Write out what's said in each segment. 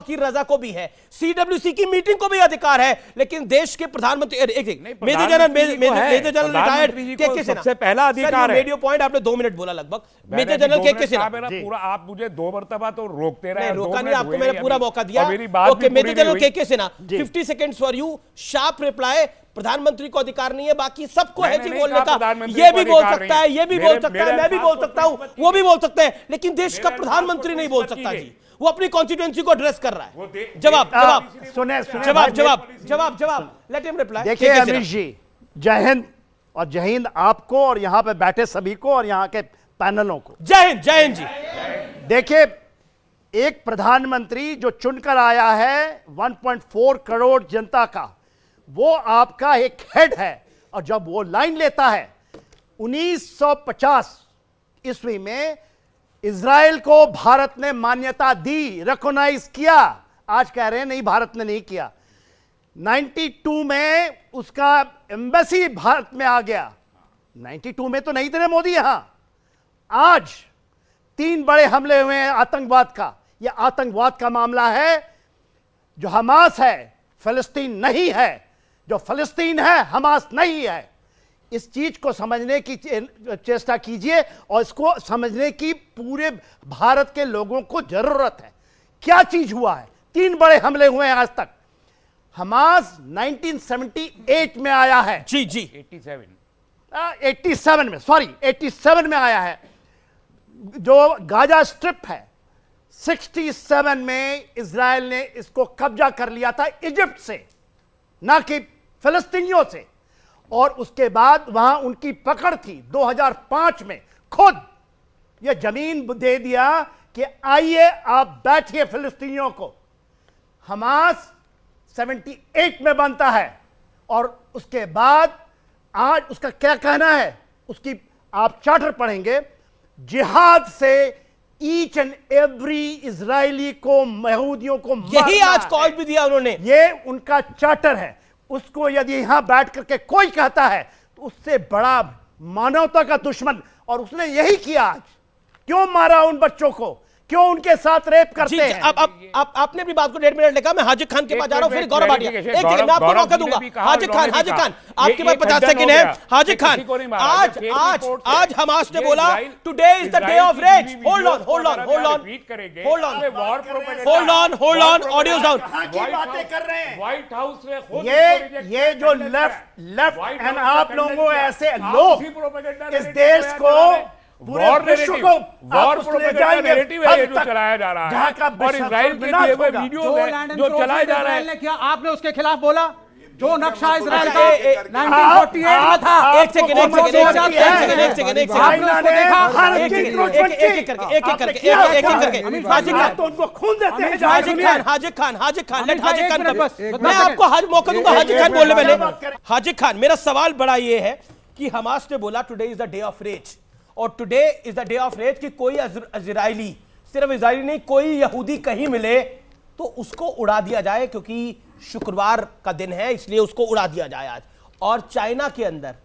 की रजा को भी है, सीडब्ल्यूसी की मीटिंग को भी अधिकार है, लेकिन देश के प्रधानमंत्री मेजर जनरल रिटायर्ड के सबसे पहला अधिकार है। रेडियो पॉइंट आपने 2 मिनट बोला लगभग। मेजर जनरल के सिन्हा पूरा आप मुझे 2 मरतबा तो रोकते रहे, रोका नहीं, आपको मैंने पूरा मौका दिया। ओके, मेजर जनरल के Sinha 50 seconds for you, sharp reply. प्रधानमंत्री को अधिकार नहीं है, बाकी सबको है जी बोलने का। ये भी बोल सकता है, ये भी बोल सकता है, मैं भी बोल सकता हूं, वो भी बोल सकते हैं, लेकिन देश का प्रधानमंत्री नहीं बोल सकता जी। वो अपनी कॉन्स्टिट्यूएंसी को एड्रेस कर रहा है। जवाब लेट हिम रिप्लाई। देखिए अमरीश जी, जय हिंद, और जय हिंद आपको और यहां पे बैठे सभी को और यहां के पैनलों को। जय हिंद, जय हिंद जी। देखिए, एक प्रधानमंत्री जो चुनकर आया है 1.4 करोड़ जनता का, वो आपका एक हेड है, और जब वो लाइन लेता है 1950 ईस्वी में इजराइल को भारत ने मान्यता दी, रिकॉग्नाइज किया। आज कह रहे हैं नहीं, भारत ने नहीं किया। 92 में उसका एम्बेसी भारत में आ गया। 92 में तो नहीं थे मोदी यहां। आज 3 बड़े हमले हुए हैं आतंकवाद का। यह आतंकवाद का मामला है। जो हमास है फिलिस्तीन नहीं है, जो फिलिस्तीन है हमास नहीं है। इस चीज को समझने की चेष्टा कीजिए, और इसको समझने की पूरे भारत के लोगों को जरूरत है। क्या चीज हुआ है? 3 बड़े हमले हुए हैं आज तक। हमास 1978 में आया है। जी जी, 87 में, सॉरी 87 में आया है। जो गाजा स्ट्रिप है, 67 में इजराइल ने इसको कब्जा कर लिया था इजिप्ट से, ना कि फिलिस्तीनियों से। और उसके बाद वहां उनकी पकड़ थी। 2005 में खुद यह जमीन दे दिया कि आइए आप बैठिए फिलिस्तीनियों को। हमास 78 में बनता है, और उसके बाद आज उसका क्या कहना है, उसकी आप चार्टर पढ़ेंगे, जिहाद से ईच एंड एवरी इजरायली को, यहूदियों को यही आज कॉल भी दिया उन्होंने। ये उनका चार्टर है। उसको यदि यहां बैठ करके कोई कहता है तो उससे बड़ा मानवता का दुश्मन, और उसने यही किया। आज क्यों मारा उन बच्चों को, क्यों उनके साथ रेप करते हैं? अब आपने अपनी बात को 1.5 मिनट लेगा। मैं हाजिर खान के पास जा रहा हूं, फिर गौरव भाटिया। एक सेकंड, मैं आपको मौका दूंगा। हाजिर खान आपके पास 50 सेकंड है। हाजिर खान, आज हमास ने बोला today is the day of rage. Hold on, audio down. बातें कर रहे हैं व्हाइट हाउस में। ये जो लेफ्ट एंड आप लोगों ऐसे लोग इस देश को, पूरे विश्व को नैरेटिव है जो चलाया जा रहा है, और इजराइल के दिए हुए वीडियो में जो चलाया जा रहा है, क्या आपने उसके खिलाफ बोला? जो नक्शा इजराइल का 1948 में था। एक सेकंड, आपने उसको देखा? हाजिर खान, मैं आपको मौका दूंगा। हाजिर खान बोलने पहले। हाजिर खान, मेरा सवाल बड़ा ये है कि हमास ने बोला today is the day of rage, और today is the day of rage कि कोई इजरायली, सिर्फ इजरायली नहीं, कोई यहूदी कहीं मिले तो उसको उड़ा दिया जाए, क्योंकि शुक्रवार का दिन है, इसलिए उसको उड़ा दिया जाए आज। और चाइना के अंदर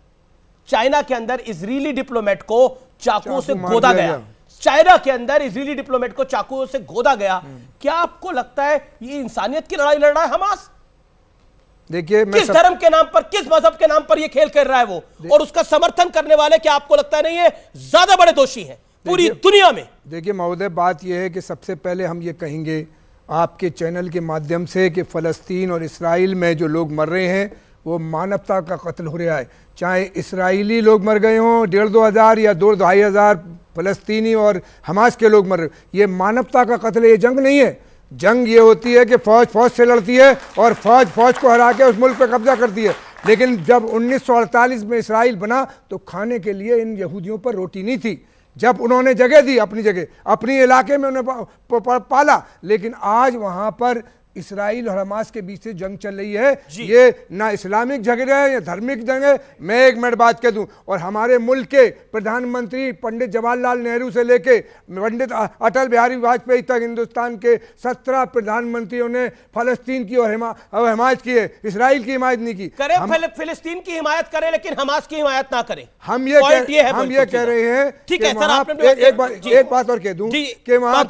इजरायली डिप्लोमेट को चाकू से गोदा गया। चाइना के अंदर इजरायली डिप्लोमेट को चाकू से गोदा गया। क्या आपको लगता है ये इंसानियत की लड़ाई लड़ रहा है हमास? देखिए, किस धर्म के नाम पर, किस मजहब के नाम पर ये खेल कर रहा है वो, और उसका समर्थन करने वाले, क्या आपको लगता नहीं है ज्यादा बड़े दोषी हैं पूरी दुनिया में? देखिए महोदय, बात यह है कि सबसे पहले हम ये कहेंगे आपके चैनल के माध्यम से कि फ़लस्तीन और इसराइल में जो लोग मर रहे हैं वो मानवता का कत्ल हो रहा है। चाहे इसराइली लोग मर गए हों 1,500-2 हज़ार या 2-2.5 हज़ार फ़लस्तीनी और हमास के लोग मर रहे, ये मानवता का कत्ल है, ये जंग नहीं है। जंग ये होती है कि फौज से लड़ती है और फौज को हरा के उस मुल्क पर कब्जा करती है। लेकिन जब 1948 में इसराइल बना तो खाने के लिए इन यहूदियों पर रोटी नहीं थी। जब उन्होंने जगह दी, अपनी जगह, अपनी इलाके में उन्हें पाला, लेकिन आज वहाँ पर इसराइल और हमास के बीच से जंग चल रही है। ये ना इस्लामिक झगड़े है या धार्मिक जंग है। मैं एक मिनट बात कह दूं, और हमारे मुल्क के प्रधानमंत्री पंडित जवाहरलाल नेहरू से लेके पंडित अटल बिहारी वाजपेयी तक हिंदुस्तान के 17 प्रधानमंत्रियों ने फलस्तीन की और हिमायत की है, इसराइल की हिमायत नहीं की। फिलिस्तीन की हिमायत करें लेकिन हमास की हिमायत ना करें। हम ये कह रहे हैं, ठीक है सर, एक बात और कह दूं कि वहां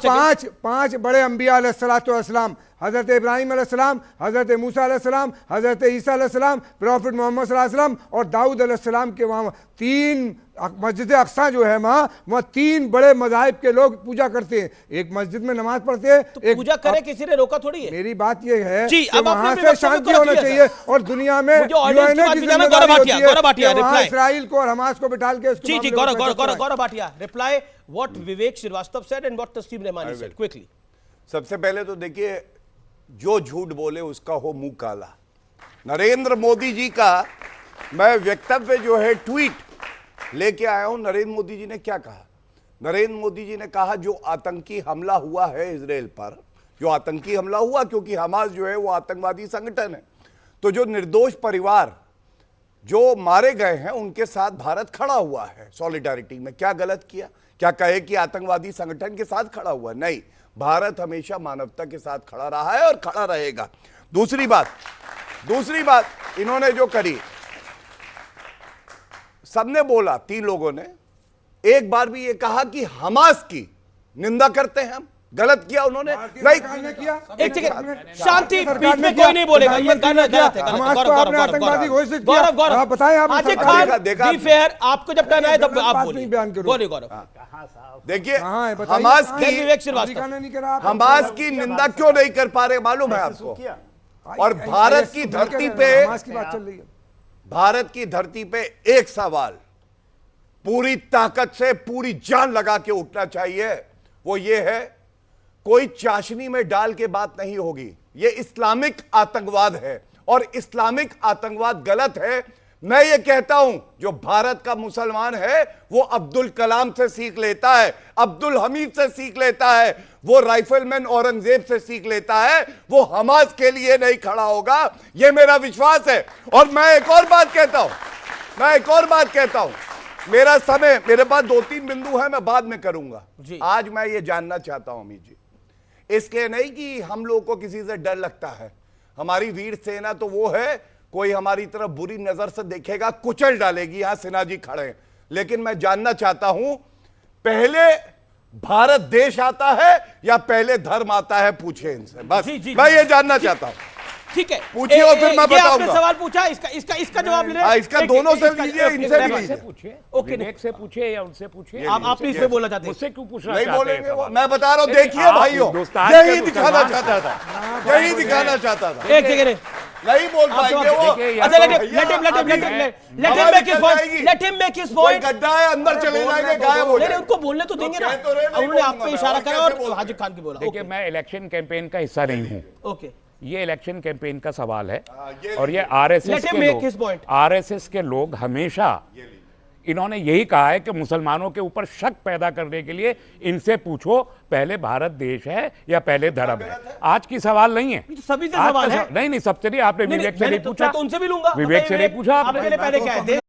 5 बड़े अंबिया अलैहिस्सलातु वस्सलाम हजरत इब्राहिम अलैहिस्सलाम, हजरत मूसा अलैहिस्सलाम, हजरत ईसा अलैहिस्सलाम, प्रॉफिट मोहम्मद सल्लल्लाहु अलैहि वसल्लम और दाऊद अलैहिस्सलाम के वहाँ 3 मस्जिद अक्सा जो है वहाँ 3 बड़े मज़ाहिब के लोग पूजा करते हैं। एक मस्जिद में नमाज पढ़ते हैं, तो पूजा करे किसी ने रोका थोड़ी है। मेरी बात ये है जी, कि अब आपने वहाँ अपने से वक्तव्य शांति को होना रखिए, चाहिए सर। और दुनिया में मुझे ऑडियंस की UN बात की भी जाना, जिम्मेदारी गौरव होती है भाटिया, कि वहाँ reply। इसराइल को और हमास को बिठाल के उसके जी मामले गौरव में फैसला कराएं। Gaurav Bhatia, reply what Vivek Srivastava said and what Taslim Rahmani said quickly. सबसे पहले तो देखिए, जो झूठ बोले उसका हो मुंह काला। नरेंद्र मोदी जी का मैं वक्तव्य जो है ट्वीट लेके आया हूं। नरेंद्र मोदी जी ने क्या कहा? नरेंद्र मोदी जी ने कहा जो आतंकी हमला हुआ है इजराइल पर, जो आतंकी हमला हुआ, क्योंकि हमास जो है वो आतंकवादी संगठन है, तो जो निर्दोष परिवार जो मारे गए हैं उनके साथ भारत खड़ा हुआ है सॉलिडारिटी में। क्या गलत किया? क्या कहे कि आतंकवादी संगठन के साथ खड़ा हुआ? नहीं, भारत हमेशा मानवता के साथ खड़ा रहा है और खड़ा रहेगा। दूसरी बात इन्होंने जो करी, सबने बोला, 3 लोगों ने एक बार भी ये कहा कि हमास की निंदा करते हैं हम। गलत किया उन्होंने? नहीं किया। एक सेकंड, शांति, बीच में कोई नहीं बोलेगा, ये गलत है। गौरव आप बताएं, आप हाजी देखा- खान, देखा- बी फेयर, आपको जब टर्न आए तब आप बात बोलिए। नहीं बयान करो। बोलिए गौरव। देखिए, हाँ, बताइए। हमास फिर की विवेक श्रीवास्तव। हमास की निंदा क्यों नहीं कर पा रहे मालूम है आपको? और भारत की धरती पे, हमास की बात चल रही है। भारत की धरती पे एक सवाल पूरी ताकत से, पूरी जान लगा के उठना चाहिए, वो ये है, कोई चाशनी में डाल के बात नहीं होगी। ये इस्लामिक आतंकवाद है और इस्लामिक आतंकवाद गलत है। मैं ये कहता हूं, जो भारत का मुसलमान है वो अब्दुल कलाम से सीख लेता है, अब्दुल हमीद से सीख लेता है, वो राइफलमैन औरंगजेब से सीख लेता है, वो हमास के लिए नहीं खड़ा होगा, ये मेरा विश्वास है। और मैं एक और बात कहता हूं, मेरा समय, मेरे पास 2-3 बिंदु है, मैं बाद में करूंगा। आज मैं ये जानना चाहता हूं अमित जी, इसलिए नहीं कि हम लोगों को किसी से डर लगता है, हमारी वीर सेना तो वो है, कोई हमारी तरफ बुरी नजर से देखेगा कुचल डालेगी। यहां सिन्हा जी खड़े हैं, लेकिन मैं जानना चाहता हूं, पहले भारत देश आता है या पहले धर्म आता है? पूछिए इनसे, बस मैं ये जानना चाहता हूं। ठीक है, पूछिए और फिर मैं ये आपने बताऊंगा। सवाल पूछा, इसका जवाब ले। इसका दोनों से लीजिए, इनसे भी लीजिए। पूछिए, ओके, विवेक से पूछिए या उनसे पूछिए। आप प्लीज पे बोलना चाहते हैं? मुझसे क्यों पूछना नहीं चाहते हैं बोलेंगे वो, सवाल? मैं बता रहा हूं। देखिए, देखिए आप भाइयों, हिंदुस्तान यही के दिखाना मुसलमान चाहता था, यही दिखाना चाहता था। एक सेकंड, नहीं बोल पाएंगे वो। देखिए, अच्छा, let him हवा make his निकल point. जाएगी। Let him make his कोई point. गड्ढा है, अंदर चले जाएंगे, गायब हो नहीं, जाएंगे। उनको बोलने तो देंगे ना। कह तो रहे हैं, नहीं उन्होंने आप बोलूंगा पे मैं, इशारा और करा कैसे और बोलूंगा? हाजिर खान की बोला। देखिए, मैं इलेक्शन कैंपेन का हिस्सा नहीं हूं। ओके, ये इलेक्शन कैंपेन का सवाल है ये और ये Let आरएसएस him के make लोग, his point. आरएसएस के लोग हमेशा इन्होंने यही कहा है कि मुसलमानों के ऊपर शक पैदा करने के लिए इनसे पूछो पहले भारत देश है या पहले धर्म है। आज की सवाल नहीं है, ये तो सभी से आज सवाल का है। नहीं, सबसे नहीं, आपने विवेक से नहीं पूछा, तो उनसे भी लूंगा। विवेक से नहीं पूछा आपने पहले क्या है?